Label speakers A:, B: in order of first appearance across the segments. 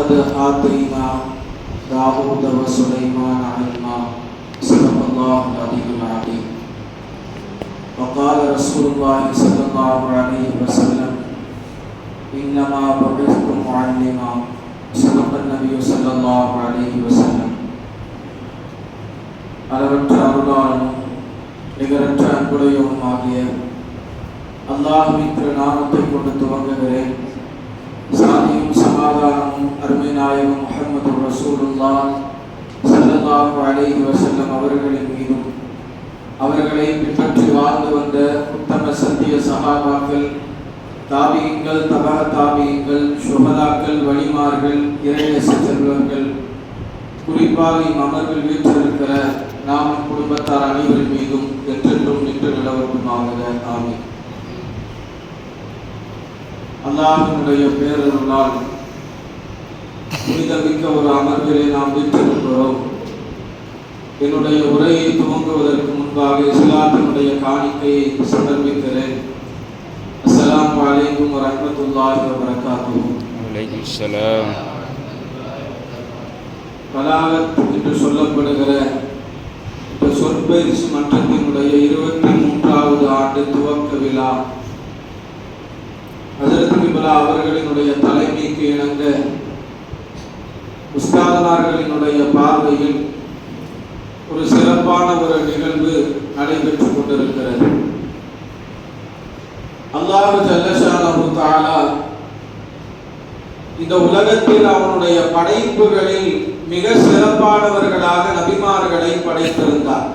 A: ولقد آتينا داود وسليمان علما صدق الله العلي العظيم. وقال رسول الله صلى الله عليه وسلم إنما بعثت معلما صدق النبي صلى الله عليه وسلم. அளவற்ற அருளாளனும் நிகரற்ற அன்புடையவனுமாகிய அல்லாஹ்வின் திருநாமத்தை கொண்டு துவங்குகிறேன். சாந்தியும் சமாதானமும் அருமை நாயகம் முஹம்மது ரசூலுல்லாஹ் ஸல்லல்லாஹு அலைஹி வஸல்லம் அவர்களின் மீதும் அவர்களை பின்பற்றி வாழ்ந்து வந்த உத்தம சத்திய சஹாபாக்கள், தாபியீன்கள், தபா தாபியீன்கள், சுஹதாக்கள், வலிமார்கள், இறைநேச செல்வர்கள், குறிப்பாக இம்மர்வில் வீற்றிருக்கிற நாமும் குடும்பத்தார் அனைவரின் மீதும் என்றென்றும் நின்று நிலவட்டுமாக. ஆமீன். அல்லாஹ்வினுடைய பேரருளால் புனிதமிக்க ஒரு அமர்விலே நாம் வீற்றிருக்கிறோம். என்னுடைய உரையை துவங்குவதற்கு முன்பாக இஸ்லாத்தினுடைய காணிக்கையை சமர்ப்பிக்கிறேன். அஸ்ஸலாமு அலைக்கும் வரஹ்மத்துல்லாஹி வபரகாத்துஹு.
B: வலைக்கும் ஸலாம்.
A: பலாகத் என்று சொல்லப்படுகிற இந்த சொற்பயிற்சி மன்றத்தினுடைய 23வது ஆண்டு துவக்க விழா ஹஜ்ரத் கிப்லா அவர்களினுடைய தலைமைக்கு இணங்க உஸ்தாதமார்களினுடைய பார்வையில் ஒரு சிறப்பான ஒரு நிகழ்வு நடைபெற்றுக் கொண்டிருக்கிறது. அல்லாஹ் ஜல்லஷானஹு தஆலா இந்த உலகத்தில் அவனுடைய படைப்புகளில் மிக சிறப்பானவர்களாக நபிமார்களை படைத்திருந்தார்.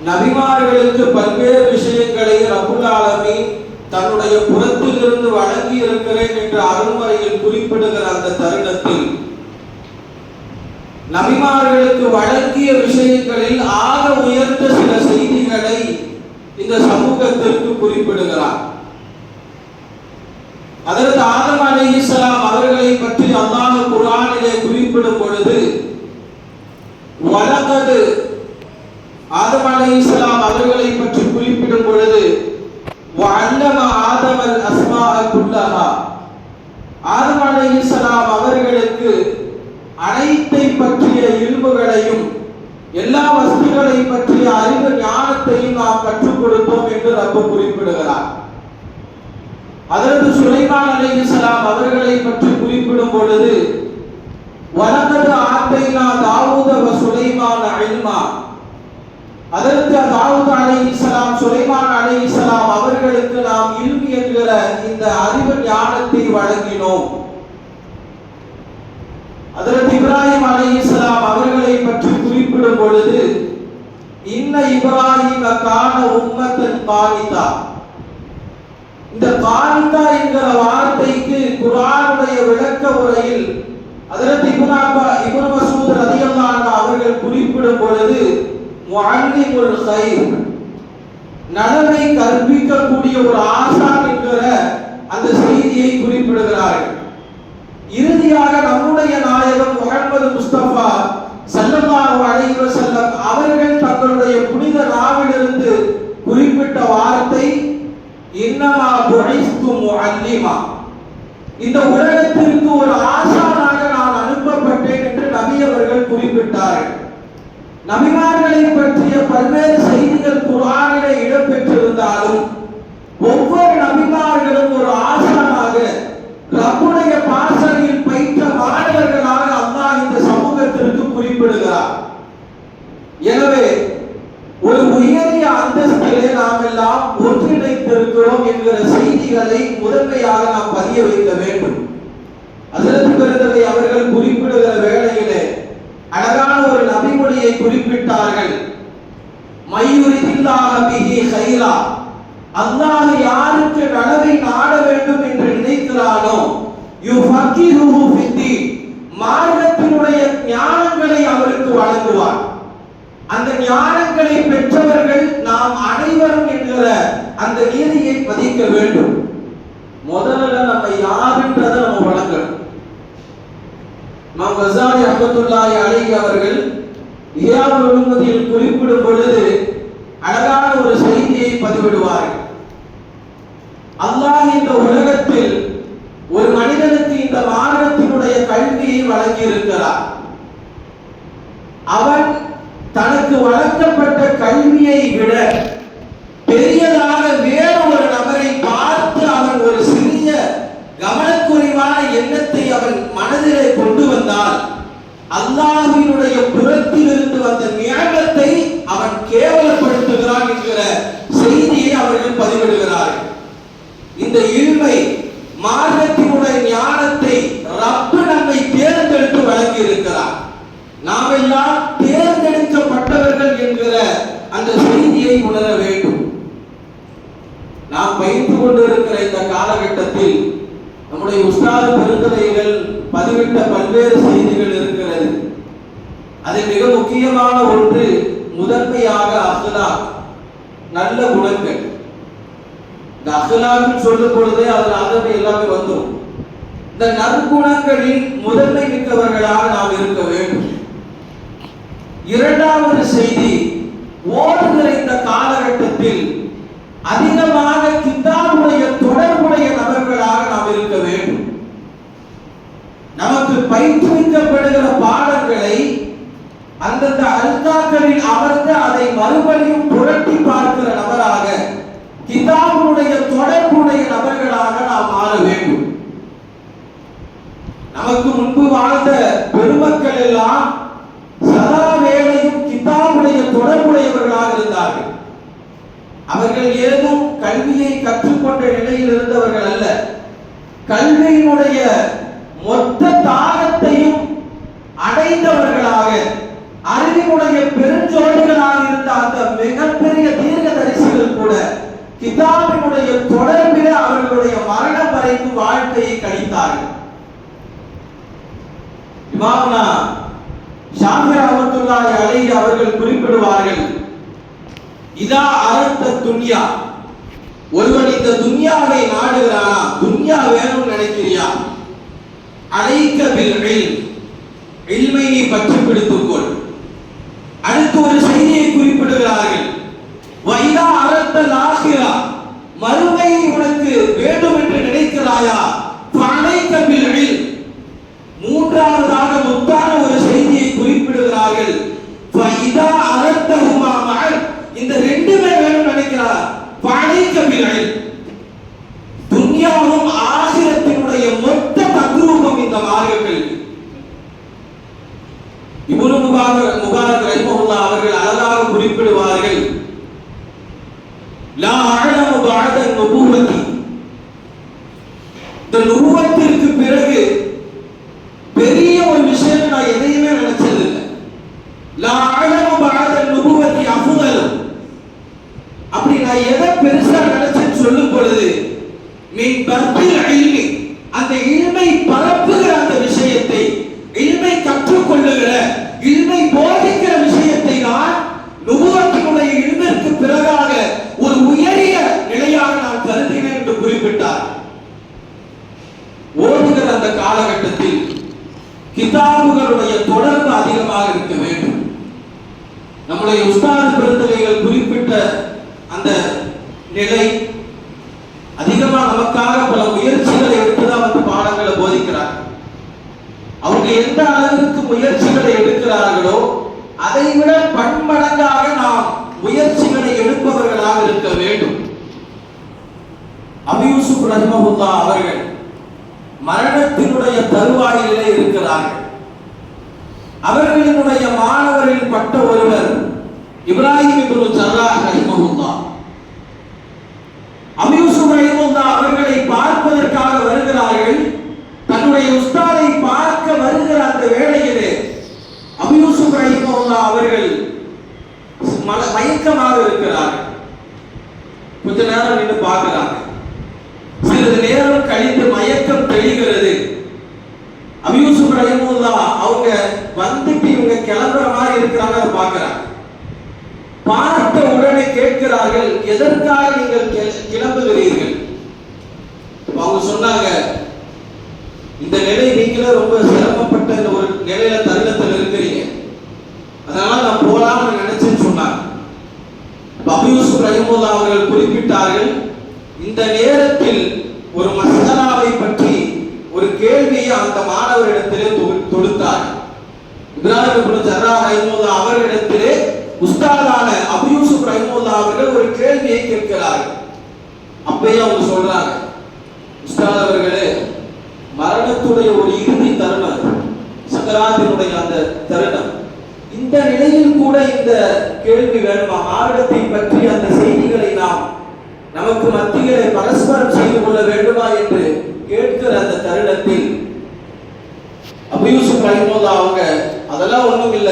A: நபிமார்களுக்கு பல்வேறு விஷயங்களை ரப்புல் ஆலமீன் தன்னுடைய புறத்திலிருந்து வழங்கி இருக்கிறேன் என்று அருள்மறையில் குறிப்பிடுகிற அந்த தருணத்தில் நபிமார்களுக்கு வழங்கிய விஷயங்களில் ஆக உயர்ந்த சில செய்திகளை இந்த சமூகத்திற்கு குறிப்பிடுகிறார். ஹஜ்ரத் ஆதம் அலைஹிஸ்ஸலாம் அவர்களை பற்றி அல்லாஹ் குர்ஆனிலே குறிப்பிடும் பொழுது வலகத் ஆதம் அலைஹிஸ்ஸலாம் அவர்களை பற்றி குறிப்பிடும் பொழுது வஅல்லம ஆதமல் அஸ்மாஅ குல்லஹா, ஆதம் அலைஹிஸ்ஸலாம் அவர்களுக்கு அனைத்தை பற்றிய இல்முகளையும் எல்லா வஸ்துகளை பற்றிய அறிவு ஞானத்தையும் நாம் கற்றுக் கொடுத்தோம் என்று ரப்பு குறிப்பிடுகிறார். ஹஜ்ரத் சுலைமான் அலைஹிஸ்ஸலாம் அவர்களை பற்றி குறிப்பிடும் பொழுது வலகத் ஆத்தைனா தாவூத வ சுலைமான இல்மா, ஹஜ்ரத் தாவூத் அலைஹிஸ்ஸலாம் சுலைமான் அலைஹிஸ்ஸலாம் அவர்களுக்கு நாம் இல்ம் என்கிற இந்த அறிவு ஞானத்தை வழங்கினோம். ஹஜ்ரத் இப்ராஹிம் அலைஹிஸ்ஸலாம் அவர்களை பற்றி குறிப்பிடும் பொழுது இன்ன இப்ராஹிம கான உம்மத்தன் கானிதா, இந்த கானிதா என்கிற வார்த்தைக்கு குர்ஆனுடைய விளக்க உரையில் ஹஜ்ரத் இப்னு மஸ்ஊத் ரலியல்லாஹு அன்ஹு அவர்கள் குறிப்பிடும் பொழுது முஅல்லிமுல் கைர், நலனை கற்பிக்கக்கூடிய ஒரு ஆசான் என்கிற அந்த செய்தியை குறிப்பிடுகிறார்கள். இறுதியாக நம்முடைய நாயகம் முஹம்மது முஸ்தபா ஸல்லல்லாஹு அலைஹி வஸல்லம் அவர்கள் தங்களுடைய புனித நாவிலிருந்து குறிப்பிட்ட வார்த்தை இன்னமா புஇஸ்து முஅல்லிமா, இந்த உலகத்திற்கு ஒரு ஆசானாக நான் அனுப்பப்பட்டேன் என்று நபி அவர்கள் குறிப்பிட்டார்கள். நபிமார்களை பற்றிய பல்வேறு செய்திகள் குர்ஆனிலே இடம்பெற்றிருந்தாலும் ஒவ்வொரு நபிமார்களும் ஒரு ஆசானாக ரப்புடைய பாசறையில் பயிற்ற மாணவர்களாக அல்லாஹ் இந்த சமூகத்திற்கு குறிப்பிடுகிறார். எனவே ஒரு உயரிய அந்தஸ்திலே நாம் எல்லாம் ஒன்றிணைத்திருக்கிறோம் என்கிற செய்திகளை முதன்மையாக நாம் பதிய வைக்க வேண்டும். ஹஜ்ரத் பெருந்தகை அவர்கள் குறிப்பிடுகிற வேளையிலே அழகான ஒரு நபிமொழியை குறிப்பிட்டார்கள். மையுரிதில்லாஹ பிஹி கைரா, அல்லாஹ் யாருக்கு நலவை நாட வேண்டும் என்று நினைக்கிறானோ யுஃபக்கிஹுஹு ஃபித்தீன், மார்க்கத்தினுடைய ஞானங்களை அவருக்கு வழங்குவார். அந்த ஞானங்களை பெற்றவர்கள் நாம் அனைவரும் என்கிற அந்த நீதியை பதிக்க வேண்டும். முதல்ல நம்ம யாருன்றதை நம்ம வழங்கணும். இமாம் கஸாலி ரஹ்மத்துல்லாஹி அலைஹி அவர்கள் இஹ்யாவுல் உலூமில் குறிப்பிடும் பொழுது அழகான ஒரு செய்தியை பதிவிடுவார்கள். அல்லாஹ் இந்த உலகத்தில் ஒரு மனிதனுக்கு இந்த மார்க்கத்தினுடைய கல்வியை வழங்கி இருக்கிறார். அவன் தனக்கு வழங்கப்பட்ட கல்வியை விட பெரியதாக வேறு ஒரு நபரை பார்த்து அவன் ஒரு சிறிய கவனக்குறைவான எண்ணத்தை அவன் மனதிலே கொண்டு வந்தால் அல்லாஹ்வினுடைய புறத்தில் இருந்து வந்த நியாயத்தை அவன் கேவலப்படுத்துகிறான் என்கிற செய்தியை அவர்கள் பதிவிடுகிறார்கள். இந்த இல்மை மார்க்கத்தினுடைய ஞானத்தை ரப்பு நம்மை தேர்ந்தெடுத்து வழங்கி இருக்கிறார். நாம் எல்லாம் தேர்ந்தெடுக்கப்பட்டவர்கள் என்கிற அந்த செய்தியை உணர வேண்டும். நாம் பயின்று கொண்டிருக்கிற இந்த காலகட்டத்தில் நம்முடைய உஸ்தாது பெருந்தலைகள் பதிவிட்ட பல்வேறு செய்திகள் இருக்கிறது. அதில் மிக முக்கியமான ஒன்று முதன்மையாக அஹ்லாக், நல்ல குணங்கள். இந்த அஹ்லாக் சொல்லும் பொழுதே அதில் அதனை எல்லாமே வந்துடும். இந்த நற்குணங்களில் முதன்மை மிக்கவர்களாக நாம் இருக்க வேண்டும். இரண்டாவது செய்தி, ஓடுகிற இந்த காலகட்டத்தில் அதிகமாக கிதாபுடைய தொடர்புடைய நபர்களாக நாம் இருக்க வேண்டும். நமக்கு பயிற்றுவிக்கப்படுகிற பாடங்களை அந்தந்த அல்காக்களில் அமர்ந்து அதை மறுபடியும் புரட்டி பார்க்கிற நபராக, கிதாபுடைய தொடர்புடைய நபர்களாக நாம் மாற வேண்டும். நமக்கு முன்பு வாழ்ந்த பெருமக்கள் எல்லாம் சதா வேளையும் கிதாபுடைய தொடர்புடையவர்களாக இருந்தார்கள். அவர்கள் ஏதும் கல்வியை கற்றுக்கொண்ட நிலையில் இருந்தவர்கள் அல்ல. கல்வியினுடைய மொத்த தாகத்தையும் அடைந்தவர்களாக, அறிவினுடைய பெருஞ்சோடிகளாக இருந்த அந்த மிகப்பெரிய தீர்க்கதரிசிகள் கூட கிதாபினுடைய தொடர்பில் அவர்களுடைய மரணம் வரைக்கும் வாழ்க்கையை கழித்தார்கள். இமாம்னா ஷாஃபி ரஹ்மத்துல்லாஹி அலைஹி அவர்கள் குறிப்பிடுவார்கள், இதா அரத்த துன்யா, ஒருவன் இந்த துன்யாவை நாடுகிறானா, துன்யா வேணும்னு நினைக்கிறியா, அலைக்க பில் இல்ம், இல்மை நீ பற்றி பிடித்துக்கொள். அடுத்து ஒரு செய்தியை குறிப்பிடுகிறார்கள், வைதா அரத்த லாஹிரா, மறுமையை உனக்கு வேண்டும் என்று நினைக்கிறாயா, ஃபஅலைக்க பில் இல்ம். மூன்றாவதாக முத்தான ஒரு செய்தியை குறிப்பிடுகிறார்கள், ஃபைதா அரத்தஹுமா மஅல், இந்த ரெண்டுமே வேணும் நினைக்கிறார், ஃபஅலைக்க பில் இல்ம். துன்யாவும் ஆகிரத்தினுடைய மொத்த தத்ரூபம் இந்த மார்க்கங்கள். இப்னு முபாரக் ரஹிமஹுல்லாஹ் அவர்கள் அழகாக குறிப்பிடுவார்கள், லா அஅலமு பஅத நுபுவதி, இந்த நுபுவத்திற்கு பிறகு பெரிய ஒரு விஷயம் நான் எதையுமே நினைச்சது இல்லை. லா அஅலமு பஅத நுபுவதி அஃதல், அப்படி நான் எதை பெருசா நினைச்சேன்னு சொல்லும் பொழுது மின் பர்தில் இல்மி, அந்த இல்மை பரப்புகிற அந்த விஷயத்தை, இல்மை கற்றுக்கொள்ளுகிற, இல்மை போதிக்கிற விஷயத்தை நான் நுபுவத்தினுடைய இல்மிற்கு பிறகாக ஒரு உயரிய நிலையாக நான் கருதினேன் என்று குறிப்பிட்டார். ஓடுகிற அந்த காலகட்டத்தில் கிதாபுகளுடைய தொடர்பு அதிகமாக இருக்க வேண்டும். நம்முடைய உஸ்தாத் பெருந்தகைகள் குறிப்பிட்ட அந்த நிலை அதிகமா நமக்காக பல முயற்சிகளை எடுத்துதான் வந்து பாடங்களை போதிக்கிறார். அவங்க எந்த அளவிற்கு முயற்சிகளை எடுக்கிறார்களோ அதை விட பன்மடங்காக நாம் முயற்சிகளை எடுப்பவர்களாக இருக்க வேண்டும். அபூ யூசுப் ரஹிமஹுல்லாஹ் அவர்கள் மரணத்தினுடைய தருவாயிலே இருக்கிறார்கள். அவர்களினுடைய மாணவரில் பட்ட ஒருவர் இப்ராஹிம் இப்னு ஜர்ராஹ் ரஹிமஹுல்லாஹ். அபூ யூசுப் ரஹிமஹுல்லாஹ் அவர்களை பார்ப்பதற்காக வருகிறார்கள். தன்னுடைய உஸ்தாதை பார்க்க வருகிற அந்த வேளையிலே அபூ யூசுப் ரஹிமஹுல்லாஹ் அவர்கள் மயக்கமாக இருக்கிறார்கள். கொஞ்ச நேரம் நின்று பார்க்கிறாங்க. சிறிது நேரம் கழித்து மயக்கம் தெளிகிறது. அபூ யூசுப் ரஹிமஹுல்லாஹ் அவங்க வந்துட்டு இவங்க கிளம்புற மாதிரி இருக்கிறாங்க, அதை பார்க்கிறாங்க. பார்த்த உடனே கேட்கிறார்கள், எதற்காக நீங்கள் கிளம்புகிறீர்கள்? அவங்க சொன்னாங்க, இந்த நிலை நீங்களே ரொம்ப சிரமப்பட்ட இந்த ஒரு நிலையில தருணத்தில் இருக்கிறீங்க, அதனால நான் போலாம்னு நினைச்சேன்னு சொன்னாங்க. அபூ யூசுப் ரஹிமஹுல்லாஹ் அவர்கள் குறிப்பிட்டார்கள், இந்த நேரத்தில் ஒரு மஸ்அலாவை பற்றி ஒரு கேள்வியை அந்த மாணவரிடத்திலே தொடுத்தார். இப்ராஹிம் இப்னு ஜர்ராஹ் ரஹிமஹுல்லாஹ் அவர்களிடத்திலே உஸ்தாதான அபூ யூசுப் ரஹிமஹுல்லாஹ் அவர்கள் ஒரு கேள்வியை கேட்கிறார்கள். அப்பயே அவங்க சொல்றாங்க, உஸ்தாத் அவர்களே, மரணத்துடைய ஒரு இறுதி தருணம், சக்கராத்தினுடைய அந்த தருணம், இந்த நிலையில் கூட இந்த கேள்வி வேணுமா? மாரடத்தை பற்றி அந்த செய்திகளை நாம் நமக்கு மத்தியிலே பரஸ்பரம் செய்து கொள்ள வேண்டுமா என்று கேட்கிற அந்த தருணத்தில் அபூ யூசுப் ரஹிமஹுல்லாஹ் அவங்க அதெல்லாம் ஒண்ணும் இல்ல,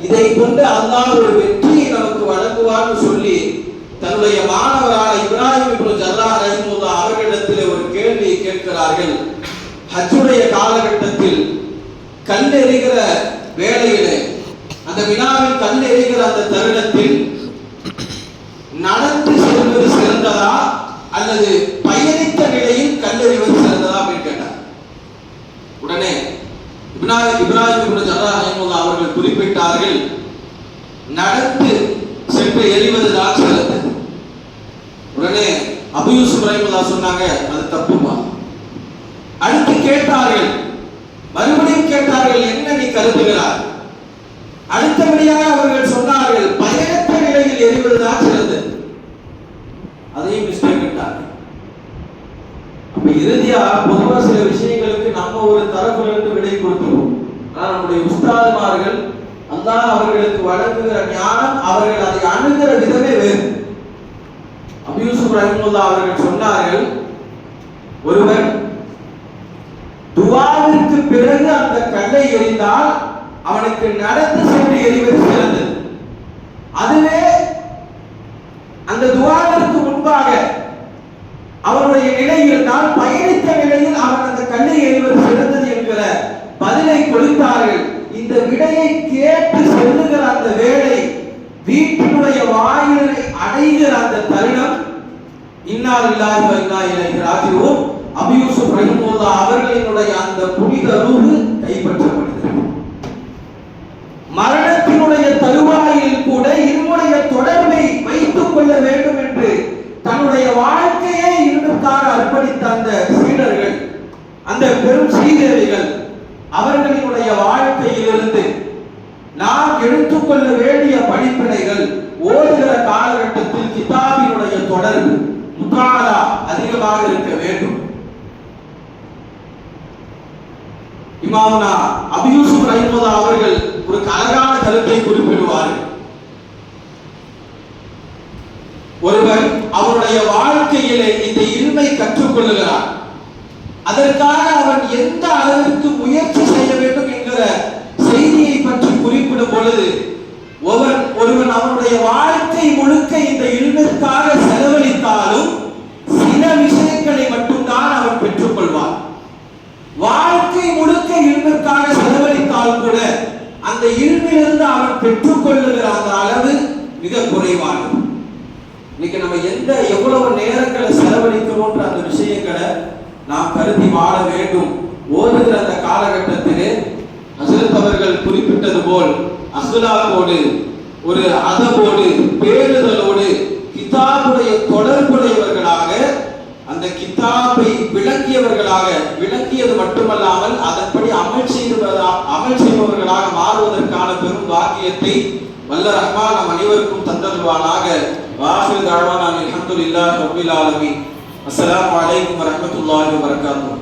A: இதை கொண்டு அல்லாஹ் ஒரு வெற்றியை நமக்கு வழங்குவார்னு சொல்லி தன்னுடைய மாணவரான இப்ராஹிம் இப்னு ஜர்ராஹ் ரஹிமஹுல்லாஹ் அவர்களிடத்தில் ஒரு கேள்வியை கேட்கிறார்கள். ஹஜ்ஜுடைய காலகட்டத்தில் கல் எறிகிற வேளையிலே, அந்த வினாவில் கல் எறிகிற அந்த தருணத்தில் நடந்து செல்வது சிறந்ததா அல்லது பயணித்த நிலையில் கல்லெறிவது சிறந்ததா அப்படின்னு கேட்டார். உடனே இப்ராஹிம் இப்னு ஜர்ராஹ் ரஹிமஹுல்லாஹ் அவர்கள் குறிப்பிட்டார்கள், நடந்து சென்று எறிவதுதான் சிறந்தது. உடனே அபூ யூசுப் ரஹிமஹுல்லாஹ் சொன்னாங்க, அது தப்புமா. அடுத்து கேட்டார்கள், மறுபடியும் கேட்டார்கள், என்ன நீ கருதுகிறார்? அடுத்தபடியாக அவர்கள் சொன்னார்கள், பயணத்த நிலையில் எறிவதுதான் சிறந்தது. அதையும் மிஸ்டேக் விட்டார்கள். அப்ப இறுதியா பொதுவா சில விஷயங்களுக்கு நம்ம ஒரு தரப்பிலிருந்து விடை கொடுத்துருவோம். ஆனால் நம்முடைய உஸ்தாதுமார்கள் அல்லாஹ் அவர்களுக்கு வழங்குகிற ஞானம், அவர்கள் அதை அணுகிற விதமே வேறு. அபூ யூசுப் ரஹிமஹுல்லாஹ் அவர்கள் சொன்னார்கள், ஒருவன் துஆவிற்கு பிறகு அந்த கல்லை எறிந்தால் அவனுக்கு நடந்து சென்று எறிவது சிறந்தது. அதுவே அந்த துஆவிற்கு முன்பாக அவனுடைய நிலை இருந்தால் பயணித்த நிலையில் அவன் அந்த கல்லை எறிவது சிறந்தது என்கிற பதிலை கொடுத்தார்கள். இந்த விடையை கேட்டு செல்லுகிற அந்த வேளை, வீட்டினுடைய வாயிலை அடைகிற அந்த தருணம், இன்னா லில்லாஹி வ இன்னா இலைஹி ராஜிஊன், அபூ யூசுப் ரஹிமஹுல்லாஹ் அவர்களினுடைய அந்த புனித ரூஹ் கைப்பற்றப்படுகிறது. மரணத்தினுடைய தருவாயில் கூட இன்முடைய தொடர்பை வைத்துக் கொள்ள வேண்டும் என்று தன்னுடைய வாழ்க்கையை இருந்துக்காக அர்ப்பணித்த அந்த சீடர்கள், அந்த பெரும் சீடர்கள், அவர்களினுடைய வாழ்க்கையிலிருந்து நாம் எடுத்துக்கொள்ள வேண்டிய படிப்பினைகள், ஓடுகிற காலகட்டத்தில் கிதாபினுடைய தொடர்பு முத்தாலா அதிகமாக இருக்க வேண்டும். இமாமுனா அபூ யூசுப் ரஹிமஹுல்லாஹ் அவர்கள் ஒரு அழகான கருத்தை குறிப்பிடுவார்கள். ஒருவன் அவனுடைய வாழ்க்கையிலே இந்த இல்மை கற்றுக்கொள்கிறான், அதற்காக அவன் எந்த அளவிற்கு முயற்சி செய்ய வேண்டும் என்கிற செய்தியை பற்றி குறிப்பிடும் பொழுது, ஒருவன் அவனுடைய வாழ்க்கை முழுக்க இந்த இல்மிற்காக செலவழித்தாலும் சில விஷயங்களை மட்டும்தான் அவன் பெற்றுக்கொள்வான். வாழ்க்கை முழுக்க இல்மிற்காக செலவழித்தால் கூட அந்த இல்மிலிருந்து அவன் பெற்றுக்கொள்ளுகிற அந்த அளவு மிக குறைவானது. இன்னைக்கு நம்ம எவ்வளவு நேரங்களை செலவழிக்கிறோன்ற அந்த விஷயங்களை நாம் கருதி வாழ வேண்டும். ஓதுகிற அந்த காலகட்டத்திலே ஹஜ்ரத் அவர்கள் குறிப்பிட்டது போல் அஸ்லாத்தோடு, ஒரு அதவோடு, பேணுதலோடு, கிதாபுடைய தொடர்புடையவர்களாக, அந்த கிதாபை விளங்கியவர்களாக, விளங்கியது மட்டுமல்லாமல் அதன்படி அமல் செய்பவர்களாக மாறுவதற்கான பெரும் பாக்கியத்தை வல்ல ரஹ்மான் நம் அனைவருக்கும் தந்தருள்வானாக. வாஹிரு தஅவானா அல்ஹம்துலில்லாஹி ரப்பில் ஆலமீன். அஸ்ஸலாமு அலைக்கும் வரஹ்மத்துல்லாஹி வபரகாத்துஹு.